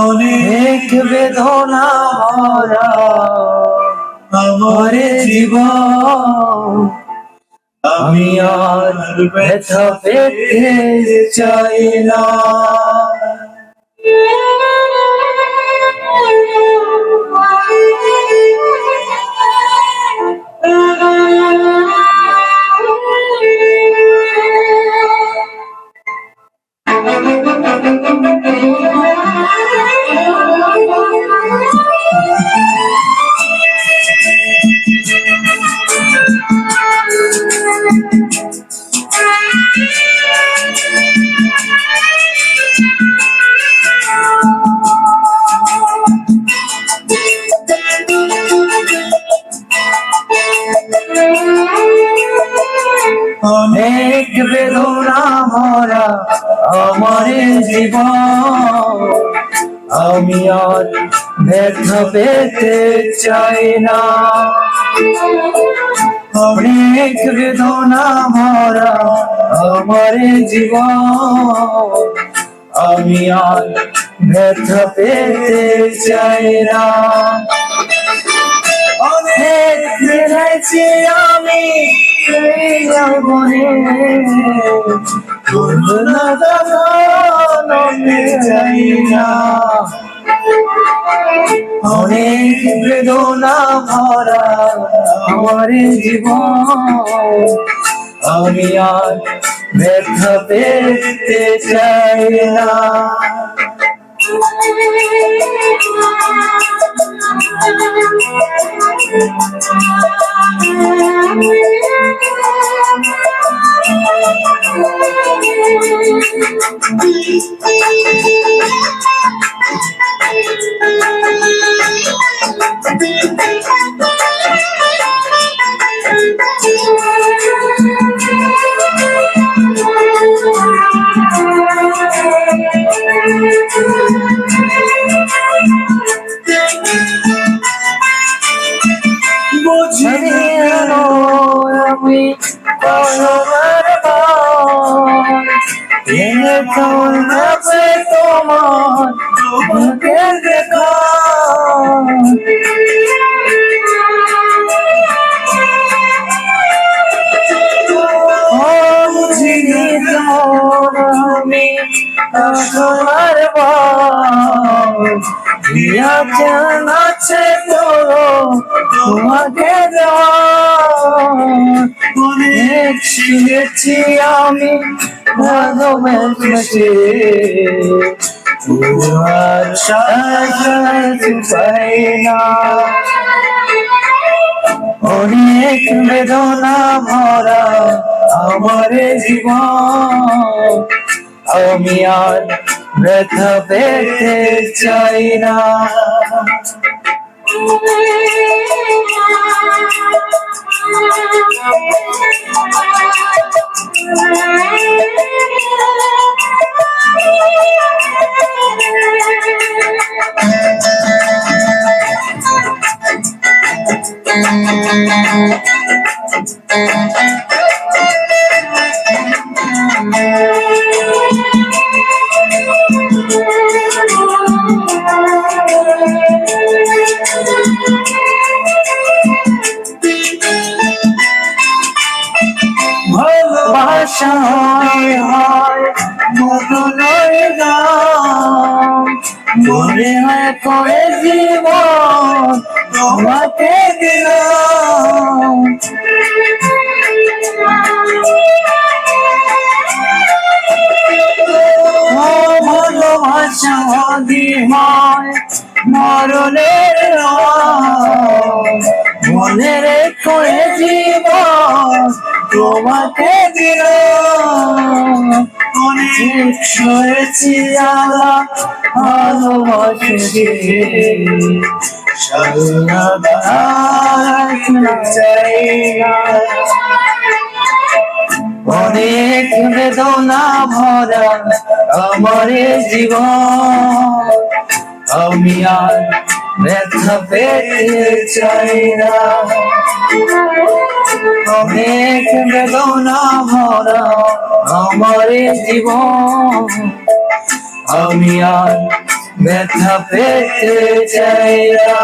অনেক বেদনা ভরা আমার জীবন, আমি আর ব্যথা পেতে চাই না। অনেক বেদনা ভরা আমার জীবন, আমি আর ব্যথা পেতে চাই না। অনেক বেদনা ভরা আমার জীবন, আমি আর ব্যথা পেতে চাই না। অনেক ফিরেছি আমি চাই না। অনেক বেদনা ভরা আমার জীবন, আমি আর ব্যথা পেতে চাই না। বুঝিনি আমি তোমার মুখের দেখা, বুঝিনি আমি তোমার আছে তো তোমাকে অনেক শিখেছি আমি ভালোবেসে, তোমার সাথে পাই না। অনেক বেদনা ভরা আমার জীবন, আমি আর ব্যথা পেতে চাই না। ভালোবাসা হয় মরণের গান, মনে হয় করে জীবন তোমাকে দিলাম। ভালোবাসা হয় মরণের গান, মনে করে জীবন তোমাকে দিলাম। অনেক সয়েছি আল্লাহ ভালোবাসে, চাই না। অনেক বেদনা ভরা আমার এ জীবন, আমি আর ব্যথা পেতে চাই না। অনেক বেদনা ভরা আমার এ জীবন, আমি আর ব্যথা পেতে চাই না।